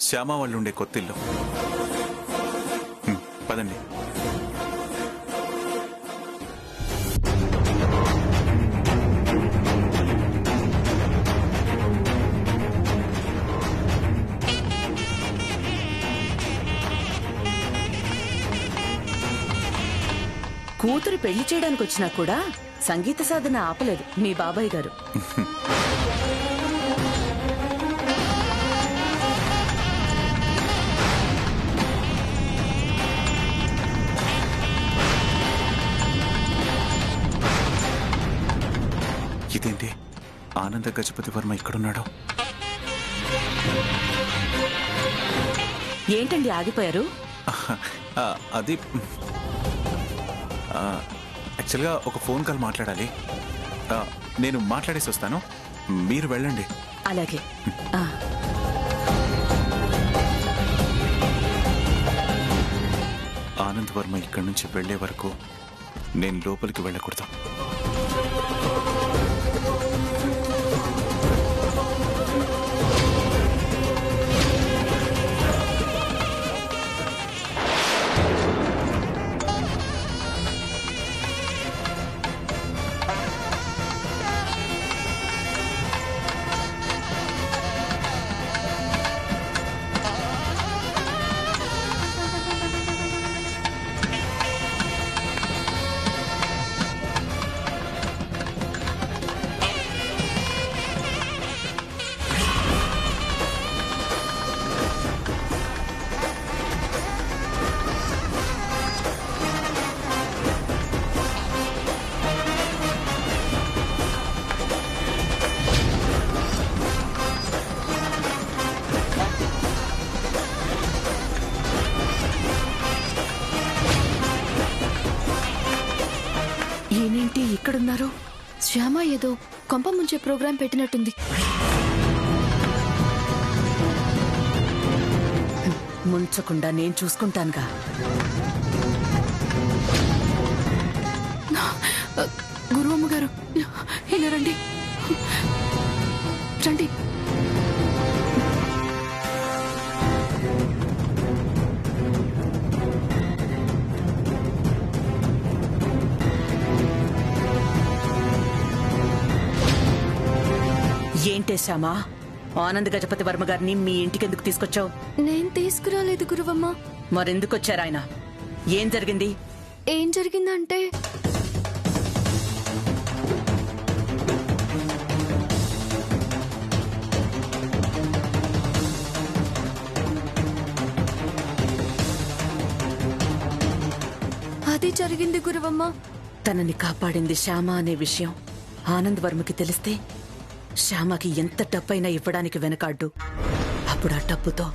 శ్యామ వాళ్ళు ఉండే కొత్తిల్లు. పదండి. కూతురు పెళ్లి చేయడానికి వచ్చినా కూడా సంగీత సాధన ఆపలేదు మీ బాబాయ్ గారు. ఇదేంటి ఆనంద గజపతి వర్మ ఇక్కడున్నాడు? ఏంటండి ఆగిపోయారు? అది యాక్చువల్గా ఒక ఫోన్ కాల్ మాట్లాడాలి. నేను మాట్లాడేసి వస్తాను, మీరు వెళ్ళండి. అలాగే. ఆనంద్ వర్మ ఇక్కడి నుంచి వెళ్లే వరకు నేను లోపలికి వెళ్ళకూడదు. ఏనేంటి ఇక్కడున్నారు? శ్యామ ఏదో కొంప ముంచే ప్రోగ్రాం పెట్టినట్టుంది. ముంచకుండా నేను చూసుకుంటానుగా. గురువమ్మ గారు ఇలా రండి రండి. ఏంటే శ్యామా, ఆనంద్ గజపతి వర్మ గారిని మీ ఇంటికెందుకు తీసుకొచ్చావు? నేను తీసుకురాలేదు గురువమ్మ. మరెందుకు వచ్చారు ఆయన? ఏం జరిగింది? ఏం జరిగిందంటే అది జరిగింది గురువమ్మ. తనని కాపాడింది శ్యామ అనే విషయం ఆనంద్ వర్మకి తెలిస్తే శ్యామకి ఎంత డబ్బైనా ఇవ్వడానికి వెనకాడ్డు. అప్పుడు ఆ డబ్బుతో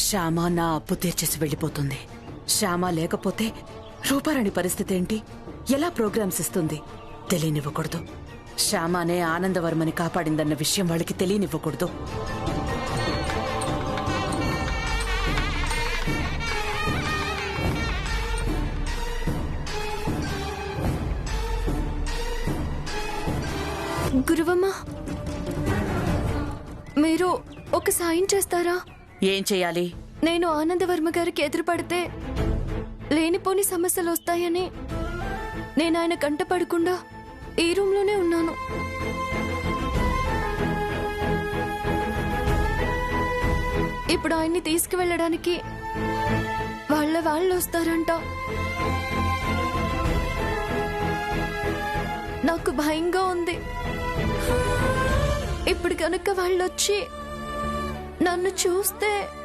శ్యామ నా అప్పు తీర్చేసి వెళ్ళిపోతుంది. శ్యామ లేకపోతే రూపారాణి పరిస్థితి ఏంటి? ఎలా ప్రోగ్రామ్స్ ఇస్తుంది? తెలియనివ్వకూడదు. శ్యామనే ఆనందవర్మని కాపాడిందన్న విషయం వాళ్ళకి తెలియనివ్వకూడదు. గురువమ్మ, మీరు ఒక సాయం చేస్తారా? ఏం చేయాలి? నేను ఆనందవర్మ గారికి ఎదురుపడితే లేనిపోని సమస్యలు వస్తాయని నేను ఆయన కంట పడకుండా ఈ రూమ్లోనే ఉన్నాను. ఇప్పుడు ఆయన్ని తీసుకువెళ్ళడానికి వాళ్ళు వస్తారంట. నాకు భయంగా ఉంది. ఇప్పుడు కనుక వాళ్ళొచ్చి నన్ను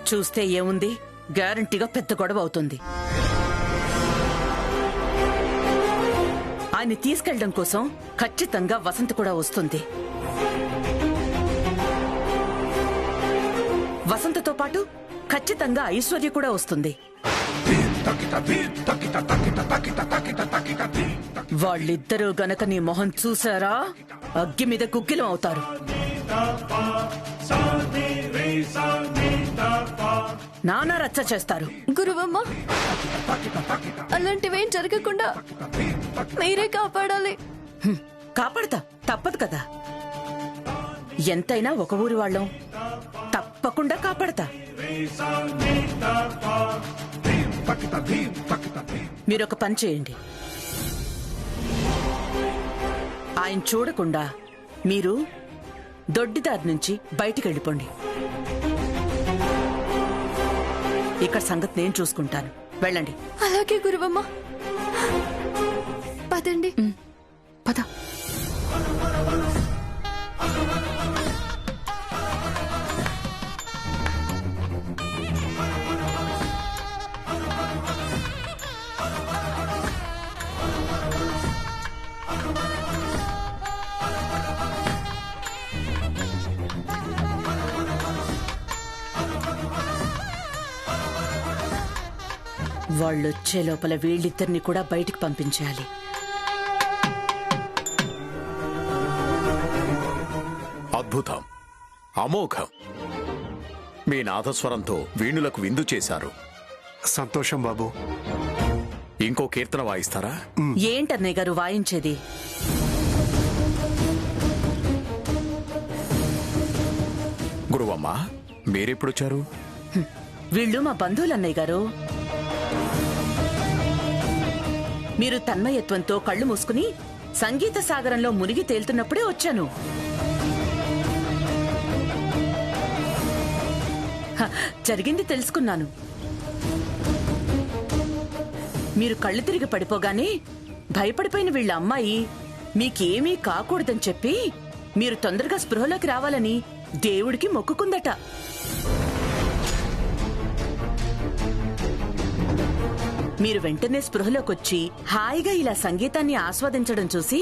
చూస్తే ఏముంది? గ్యారంటీగా పెద్ద గొడవ అవుతుంది. ఆయన్ని తీసుకెళ్లడం కోసం ఖచ్చితంగా వసంత్ కూడా వస్తుంది. వసంతతో పాటు ఖచ్చితంగా ఐశ్వర్య కూడా వస్తుంది. వాళ్ళిద్దరూ గనక నీ మొహం చూసారా అగ్గి మీద గుగ్గిలం అవుతారు. నానా రచ్చ చేస్తారు. గురువమ్మ, అలాంటివేం జరగకుండా మీరే కాపాడాలి. కాపాడతా, తప్పదు కదా. ఎంతైనా ఒక ఊరి వాళ్ళం, తప్పకుండా కాపాడతా. మీరు ఒక పని చేయండి. ఆయన చూడకుండా మీరు దొడ్డిదారి నుంచి బయటికి వెళ్ళిపోండి. ఇక్కడ సంగతి నేను చూసుకుంటాను. వెళ్ళండి. అలాగే గురువమ్మ. పదండి. పద. వాళ్ళొచ్చే లోపల వీళ్ళిద్దరిని కూడా బయటికి పంపించేయాలి. అద్భుతం, అమోఘం. మీ నాదస్వరంతో వీణులకు విందు చేశారు. సంతోషం బాబు. ఇంకో కీర్తన వాయిస్తారా? ఏంటన్నయ్య గారు వాయించేది? గురువమ్మ, మీరెప్పుడొచ్చారు? వీళ్ళు మా బంధువులు అన్నయ్య గారు. మీరు తన్మయత్వంతో కళ్ళు మూసుకుని సంగీత సాగరంలో మునిగి తేలుతున్నప్పుడే వచ్చాను. జరిగింది తెలుసుకున్నాను. మీరు కళ్ళు తిరిగి పడిపోగానే భయపడిపోయిన వీళ్ళ అమ్మాయి మీకేమీ కాకూడదని చెప్పి మీరు తొందరగా స్పృహలోకి రావాలని దేవుడికి మొక్కుకుందట. మీరు వెంటనే స్పృహలోకొచ్చి హాయిగా ఇలా సంగీతాన్ని ఆస్వాదించడం చూసి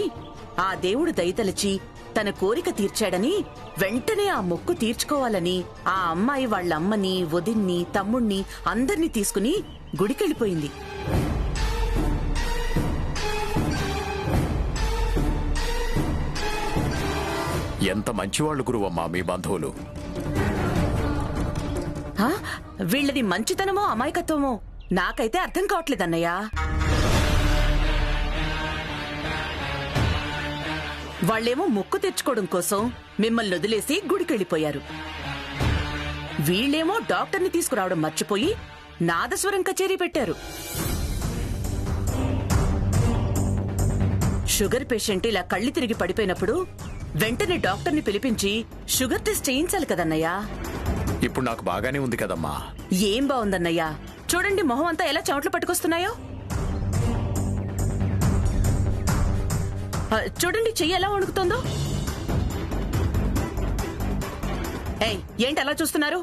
ఆ దేవుడు దయతలచి తన కోరిక తీర్చాడని వెంటనే ఆ మొక్కు తీర్చుకోవాలని ఆ అమ్మాయి వాళ్ళ అమ్మని, వదిన్ని, తమ్ముణ్ణి అందర్నీ తీసుకుని గుడికెళ్ళిపోయింది. ఎంత మంచివాళ్లు గురువమ్మ మీ బంధువులు. వీళ్ళది మంచితనమో అమాయకత్వమో నాకైతే అర్థం కావట్లేదన్నయ్యా. వాళ్ళేమో మొక్కు తెచ్చుకోవడం కోసం మిమ్మల్ని వదిలేసి గుడికెళ్ళిపోయారు. వీళ్ళేమో డాక్టర్ని తీసుకురావడం మర్చిపోయి నాదస్వరం కచేరీ పెట్టారు. షుగర్ పేషెంట్ ఇలా కళ్ళు తిరిగి పడిపోయినప్పుడు వెంటనే డాక్టర్ని పిలిపించి షుగర్ టెస్ట్ చేయించాలి కదన్నయ్యా. ఇప్పుడు నాకు బాగానే ఉంది కదమ్మా. ఏం బాగుందన్నయ్యా, చూడండి మొహం అంతా ఎలా చెమటలు పట్టుకొస్తున్నాయో. చూడండి చెయ్యి ఎలా వణుకుతుందో. ఏయ్, ఏంటి అలా చూస్తున్నారు?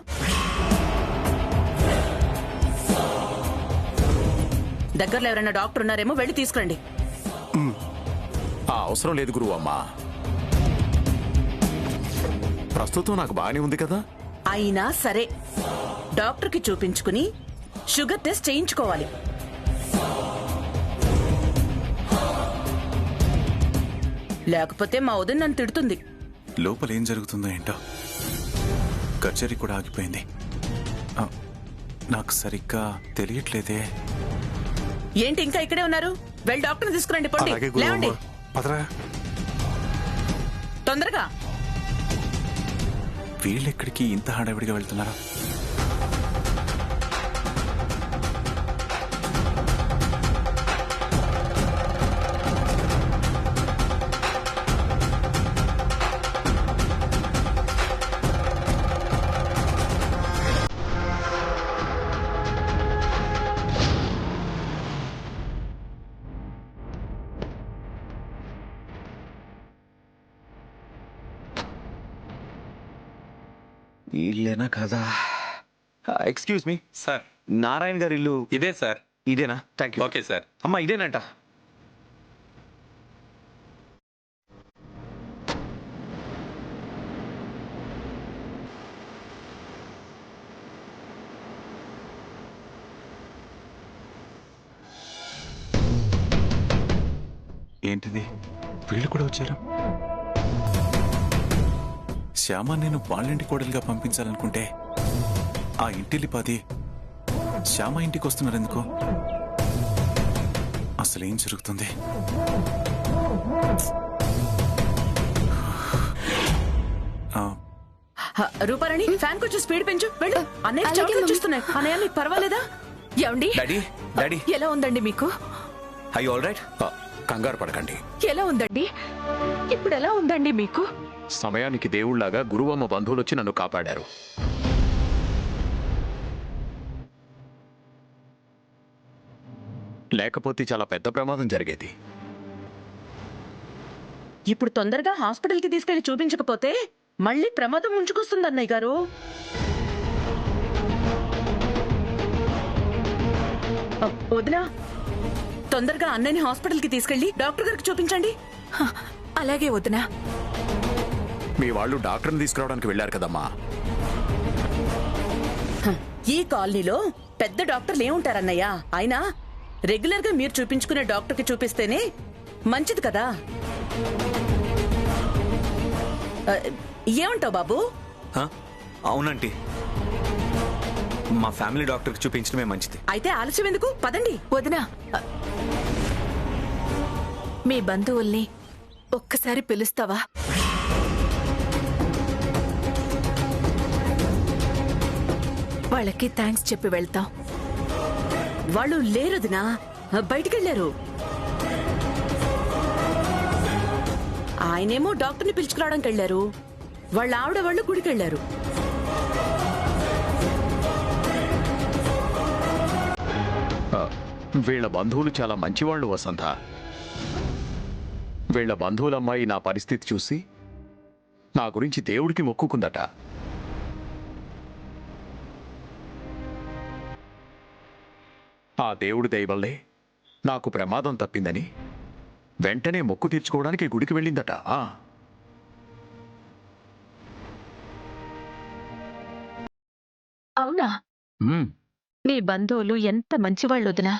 దగ్గరలో ఎవరైనా డాక్టర్ ఉన్నారేమో వెళ్ళి తీసుకురండి. ఆ అవసరం లేదు గురువమ్మ, ప్రస్తుతం నాకు బాగానే ఉంది కదా. అయినా సరే డాక్టర్కి చూపించుకుని షుగర్ టెస్ట్ చేయించుకోవాలి. లేకపోతే మా వదిన నన్ను తిడుతుంది. లోపల ఏం జరుగుతుందో ఏంటో. కచేరీ కూడా ఆగిపోయింది. నాకు సరిగ్గా తెలియట్లేదే. ఏంటి ఇంకా ఇక్కడే ఉన్నారు? వెళ్ళి డాక్టర్ని తీసుకురండి. పొండి, అలాగే లేవండి. గురువమ్మ. పదరా. తొందరగా. వీళ్ళెక్కడికి ఇంత హడావిడిగా వెళ్తున్నారా? ఇల్లేనా కదా? ఎక్స్క్యూజ్ మీ సార్, నారాయణ గారి ఇల్లు ఇదే సార్. ఇదేనా? Thank you. Okay sir. అమ్మా ఇదేనంట. ఏంటిది, వీళ్ళు కూడా వచ్చారు? శ్యామ నేను వాళ్ళింటి కోడలుగా పంపించాలనుకుంటే ఆ ఇంటిల్లిపాది శ్యామ ఇంటికి వస్తున్నారు ఎందుకు? అసలేం జరుగుతుంది? రూపారాణి ఫ్యాన్ కొంచెం స్పీడ్ పెంచు వెళ్ళు. అన్నయ్య అలాగే, చెమటలు మమ్మీ. చూస్తున్నాయి. అన్నయ్య మీకు పర్వాలేదా? ఏమండి డాడీ డాడీ ఎలా ఉందండి మీకు? I all right? కంగారు పడకండి. ఎలా ఉందండి ఇప్పుడు? ఎలా ఉందండి మీకు? సమయానికి దేవుళ్లాగా గురువమ్మ బంధువులు వచ్చి నన్ను కాపాడారు. లేకపోతే చాలా పెద్ద ప్రమాదం జరిగేది. ఇప్పుడు తొందరగా హాస్పిటల్ కి తీసుకెళ్లి చూపించకపోతే మళ్ళీ ప్రమాదం ఉంచుకొస్తుంది అన్నయ్య గారు. వదినా, తొందరగా అన్నయ్యని హాస్పిటల్ కి తీసుకెళ్లి డాక్టర్ గారికి చూపించండి. అలాగే వదినా. మీ వాళ్ళు డాక్టర్ని తీసుకురావడానికి వెళ్ళారు కదమ్మా. ఈ కాలనీలో పెద్ద డాక్టర్లు ఏముంటారన్నయ్య? అయినా రెగ్యులర్ గా మీరు చూపించుకునే డాక్టర్ కి చూపిస్తేనే మంచిది కదా. ఏమంటావు బాబు? అవునంటీ, మా ఫ్యామిలీ డాక్టర్కి చూపించడమే మంచిది. అయితే ఆలస్యం ఎందుకు? పదండి. వదినా, మీ బంధువుల్ని ఒక్కసారి పిలుస్తావా? వాళ్ళకి థ్యాంక్స్ చెప్పి వెళ్తాం. వాళ్ళు లేరుదినా, బయటికెళ్లారు. ఆయనేమో డాక్టర్ని పిలుచుకురావడానికి వెళ్లారు. వాళ్ళ ఆవిడ వాళ్ళు గుడికెళ్లారు. వీళ్ళ బంధువులు చాలా మంచివాళ్ళు వసంత. వీళ్ళ బంధువులమ్మాయి నా పరిస్థితి చూసి నా గురించి దేవుడికి మొక్కుకుందట. ఆ దేవుడి దయ వల్లే నాకు ప్రమాదం తప్పిందని వెంటనే మొక్కు తీర్చుకోవడానికి గుడికి వెళ్ళిందట. అవునా? ఉమ్, మీ బంధువులు ఎంత మంచివాళ్ళు వదినా.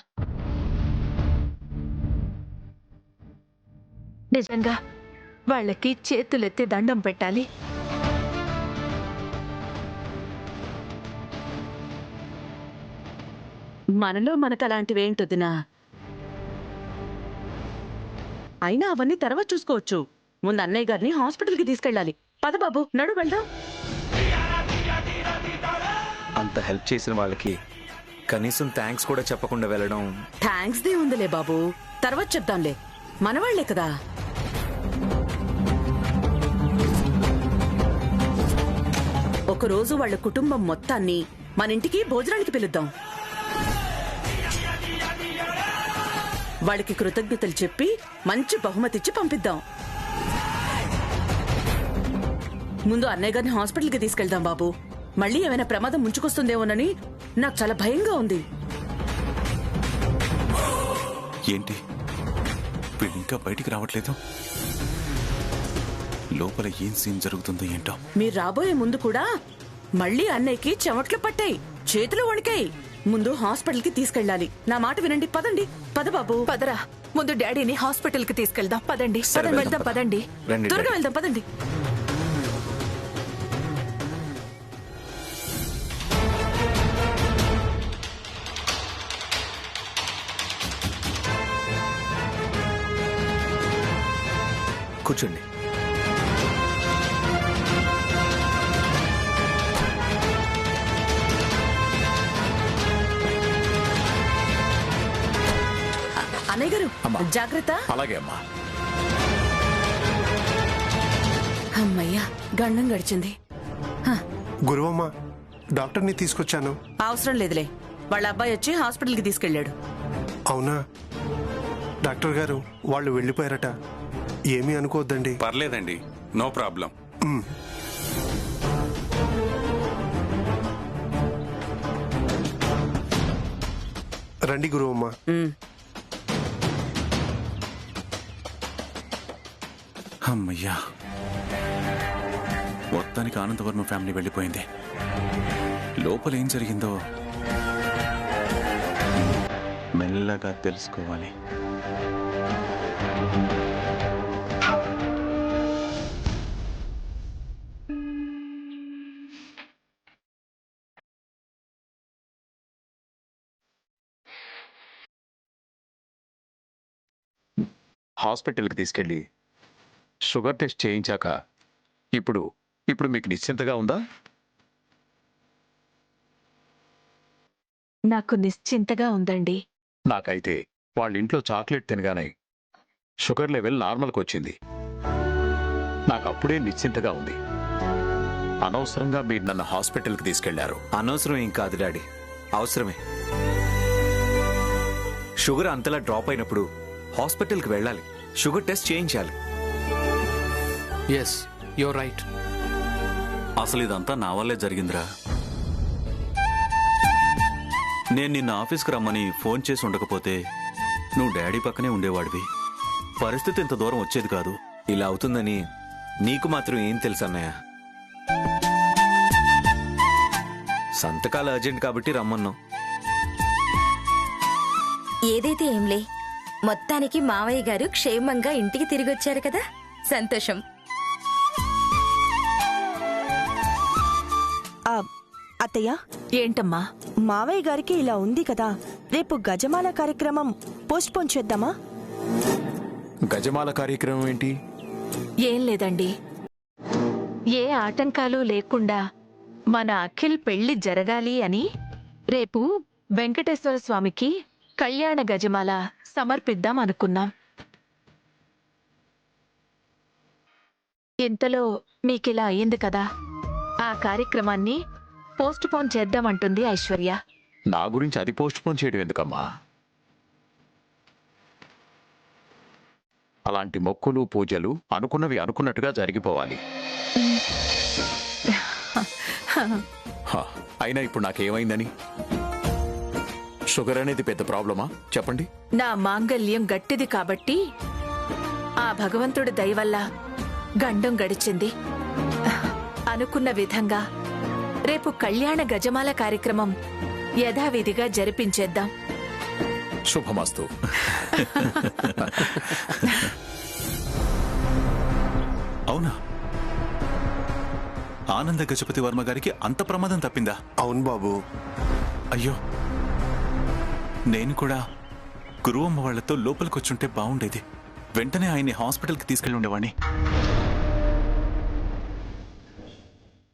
నిజంగా వాళ్ళకి చేతులెత్తి దండం పెట్టాలి. మనలో మనకు అలాంటివేంటొదినా? అయినా అవన్నీ తర్వాత చూసుకోవచ్చు. ముందు అన్నయ్య గారిని హాస్పిటల్కి తీసుకెళ్ళాలి. పద బాబు, నడు వెళ్దాం. అంత హెల్ప్ చేసిన వాళ్ళకి కనీసం థ్యాంక్స్ కూడా చెప్పకుండా వెళ్ళడం. థ్యాంక్స్ దే ఉందిలే బాబు, తర్వాత చెప్దాంలే. మనవాళ్లే కదా. ఒకరోజు వాళ్ళ కుటుంబం మొత్తాన్ని మన ఇంటికి భోజనానికి పిలుద్దాం. వాళ్ళకి కృతజ్ఞతలు చెప్పి మంచి బహుమతి ఇచ్చి పంపిద్దాం. ముందు అన్నయ్య గారిని హాస్పిటల్కి తీసుకెళ్దాం బాబు. మళ్ళీ ఏమైనా ప్రమాదం ముంచుకొస్తుందేమోనని నాకు చాలా భయంగా ఉంది. ఏంటి వీళ్ళు ఇంకా బయటికి రావట్లేదు? లోపల ఏం సీన్ జరుగుతుందో ఏంటో. మీరు రాబోయే ముందు కూడా మళ్ళీ అన్నయ్యకి చెమట్లు పట్టాయి, చేతులు వణికాయి. ముందు హాస్పిటల్ కి తీసుకెళ్ళాలి. నా మాట వినండి. పదండి. పద బాబు. పదరా, ముందు డాడీని హాస్పిటల్ కి తీసుకెళ్దాం. పదండి. సరే, వెళ్దాం. పదండి. రండి త్వరగా డాడీ. వెళ్దాం. పదండి. కూర్చోండి. అన్నయ్య గారు అమ్మా. జాగ్రత్త. అలాగే అమ్మా. అమ్మయ్యా, గండం గడిచింది. గురువమ్మ, డాక్టర్ని తీసుకొచ్చాను. అవసరం లేదులే. వాళ్ళ అబ్బాయి వచ్చి హాస్పిటల్ కి తీసుకెళ్లాడు. అవునా? డాక్టర్ గారు వాళ్ళు వెళ్ళిపోయారట. ఏమీ అనుకోవద్దండి. పర్లేదండి, నో ప్రాబ్లం. రండి గురువమ్మ. అమ్మయ్యా, మొత్తానికి ఆనందవర్మ ఫ్యామిలీ వెళ్ళిపోయింది. లోపల ఏం జరిగిందో మెల్లగా తెలుసుకోవాలి. హాస్పిటల్కి తీసుకెళ్ళి షుగర్ టెస్ట్ చేయించాక ఇప్పుడు ఇప్పుడు మీకు నిశ్చింతగా ఉందా? నాకు నిశ్చింతగా ఉందండి. నాకైతే వాళ్ళ ఇంట్లో చాక్లెట్ తినగానే షుగర్ లెవెల్ నార్మల్కి వచ్చింది. నాకు అప్పుడే నిశ్చింతగా ఉంది. అనవసరంగా మీరు నన్ను హాస్పిటల్కి తీసుకెళ్లారు. అనవసరం ఏం కాదు డాడీ, అవసరమే. షుగర్ అంతలా డ్రాప్ అయినప్పుడు హాస్పిటల్కి వెళ్ళాలి, షుగర్ టెస్ట్ చేయించాలి. Yes, you're right. అసలు ఇదంతా నా వల్లే జరిగిందిరా. నేను నిన్న ఆఫీస్కి రమ్మని ఫోన్ చేసి ఉండకపోతే నువ్వు డాడీ పక్కనే ఉండేవాడివి. పరిస్థితి ఇంత దూరం వచ్చేది కాదు. ఇలా అవుతుందని నీకు మాత్రం ఏం తెలుసు అన్నయ్య? సంతకాలు అర్జెంట్ కాబట్టి రమ్మన్నాం. ఏదైతే ఏంలే, మొత్తానికి మావయ్య గారు క్షేమంగా ఇంటికి తిరిగొచ్చారు కదా, సంతోషం. అత్తయ్య, ఏంటమ్మా? మావయ్య గారికి ఇలా ఉంది కదా, రేపు గజమాల కార్యక్రమం పోస్ట్ పోన్ చేద్దామా? గజమాల కార్యక్రమం ఏంటి? ఏం లేదండి, ఏ ఆటంకాలు లేకుండా మన అఖిల్ పెళ్లి జరగాలి అని రేపు వెంకటేశ్వర స్వామికి కళ్యాణ గజమాల సమర్పిద్దాం అనుకున్నాం. ఇంతలో మీకిలా అయ్యింది కదా, ఆ కార్యక్రమాన్ని పోస్ట్ పోన్ చేద్దామంటుంది ఐశ్వర్య. నా గురించి అది పోస్ట్ పోన్ చేయడం ఎందుకమ్మా? అలాంటి మొక్కులు పూజలు అనుకున్నవి అనుకున్నట్టుగా జరిగిపోవాలి. హ, అయినా ఇప్పుడు నాకేమైందని? షుగర్ అనేది పెద్ద ప్రాబ్లమా చెప్పండి? నా మాంగల్యం గట్టిది కాబట్టి ఆ భగవంతుడి దయ వల్ల గండం గడిచింది. అనుకున్న విధంగా రేపు కళ్యాణ గజమాల కార్యక్రమం యథావిధిగా జరిపించేద్దాం. శుభమస్తు. అవునా? ఆనంద గజపతి వర్మ గారికి అంత ప్రమాదం తప్పిందా? అవును బాబు. అయ్యో, నేను కూడా గురువమ్మ వాళ్లతో లోపలికొచ్చుంటే బాగుండేది. వెంటనే ఆయన్ని హాస్పిటల్కి తీసుకెళ్ళి ఉండేవాణ్ణి.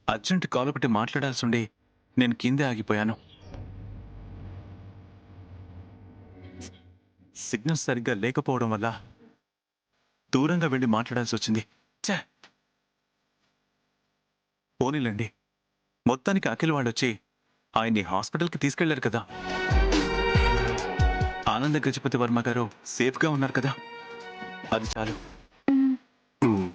అర్జెంట్ కాల్ ఒకటి మాట్లాడాల్సి ఉండి నేను కిందే ఆగిపోయాను. సిగ్నల్ సరిగ్గా లేకపోవడం వల్ల దూరంగా వెళ్ళి మాట్లాడాల్సి వచ్చింది. ఛే! పోనీలండి, మొత్తానికి అఖిల్ వాళ్ళొచ్చి ఆయన్ని హాస్పిటల్కి తీసుకెళ్లారు కదా. ఆనంద గజపతి వర్మ గారు సేఫ్గా ఉన్నారు కదా, అది చాలు. ఉమ్.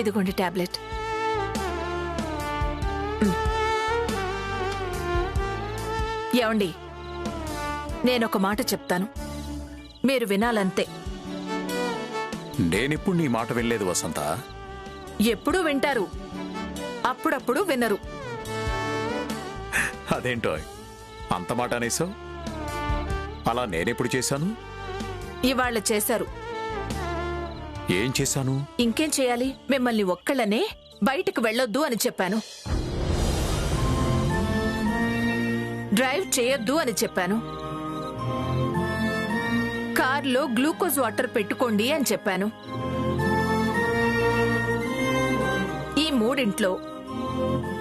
ఇదిగోండి టాబ్లెట్. ఏమండి, నేనొక మాట చెప్తాను, మీరు వినాలంతే. నేనిప్పుడు నీ మాట వినలేదు వసంత. ఎప్పుడూ వింటారు, అప్పుడప్పుడు వినరు. అదేంటో అంత మాట అనేసావు? అలా నేనెప్పుడు చేశాను? ఇవాళ చేశారు. ఏం చేశాను? ఇంకేం చేయాలి, మిమ్మల్ని ఒక్కళ్ళనే బయటకు వెళ్ళొద్దు అని చెప్పాను. డ్రైవ్ చేయొద్దు అని చెప్పాను. కార్లో గ్లూకోజ్ వాటర్ పెట్టుకోండి అని చెప్పాను. ఈ మూడింట్లో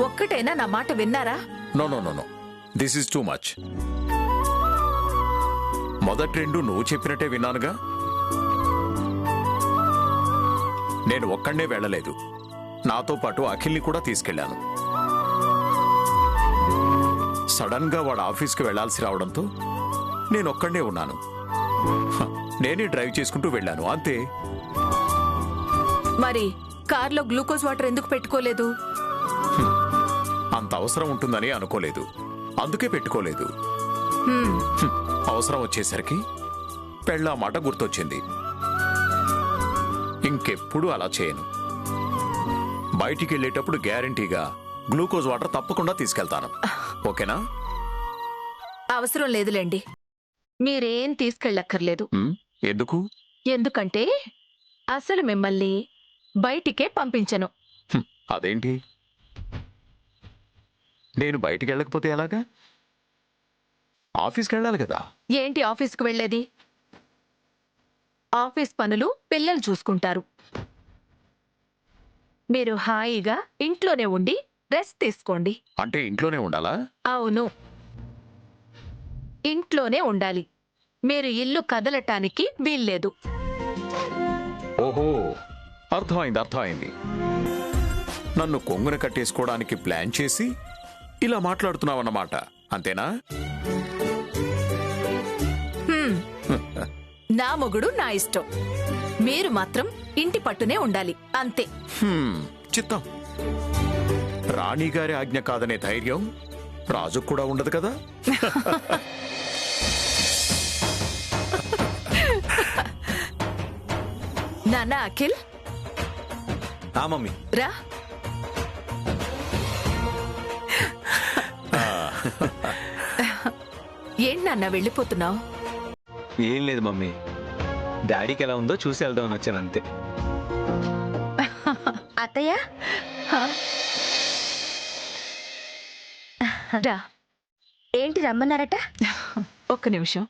ఒక్కటైనా నా మాట విన్నారా? No no no no, this is too much. మొదటి రెండు నువ్వు చెప్పినట్టే విన్నానుగా. నేను ఒక్కడే వెళ్ళలేదు, నాతో పాటు అఖిల్ని కూడా తీసుకెళ్లాను. సడన్ గా వాడు ఆఫీస్కి వెళ్లాల్సి రావడంతో నేను ఒక్కడే ఉన్నాను. నేనే డ్రైవ్ చేసుకుంటూ వెళ్ళాను, అంతే. మరి కార్లో గ్లూకోజ్ వాటర్ ఎందుకు పెట్టుకోలేదు? అంత అవసరం ఉంటుందని అనుకోలేదు, అందుకే పెట్టుకోలేదు. అవసరం వచ్చేసరికి పెళ్ళా మాట గుర్తొచ్చింది. ఇంకెప్పుడు అలా చేయను. బయటికి వెళ్ళేటప్పుడు గ్యారంటీగా గ్లూకోజ్ వాటర్ తప్పకుండా తీసుకెళ్తాను, ఓకేనా? అవసరం లేదులేండి, మీరేం తీసుకెళ్ళక్కర్లేదు. ఎందుకు? ఎందుకంటే అసలు మిమ్మల్ని బయటికే పంపించను. అదేంటి? నేను బయటికి వెళ్ళకపోతే ఎలాగా? ఆఫీస్కి వెళ్ళాలి కదా. ఏంటి ఆఫీస్కు వెళ్ళేది? ఆఫీస్ పనులు పిల్లలు చూసుకుంటారు. మీరు హాయిగా ఇంట్లోనే ఉండి రెస్ట్ తీసుకోండి. అంటే ఇంట్లోనే ఉండాలా? అవును, ఇంట్లోనే ఉండాలి. మీరు ఇల్లు కదలటానికి వీల్లేదు. ఓహో, అర్థమైంది. నన్ను కొంగున కట్టేసుకోవడానికి ప్లాన్ చేసి ఇలా మాట్లాడుతున్నావన్నమాట, అంతేనా? నా మొగుడు నా ఇష్టం, మీరు మాత్రం ఇంటి పట్టునే ఉండాలి, అంతే. చిత్తం. రాణిగారి ఆజ్ఞ కాదనే ధైర్యం రాజుకు కూడా ఉండదు కదా. నాన్న అఖిల్, మమ్మీ. రా. ఏంటి నాన్న వెళ్ళిపోతున్నావు? ఏం లేదు మమ్మీ, డాడీకి ఎలా ఉందో చూసి వెళ్దామని వచ్చాను అంతే. అత్తయ్య రా. ఏంటి రమ్మన్నారట? ఒక్క నిమిషం.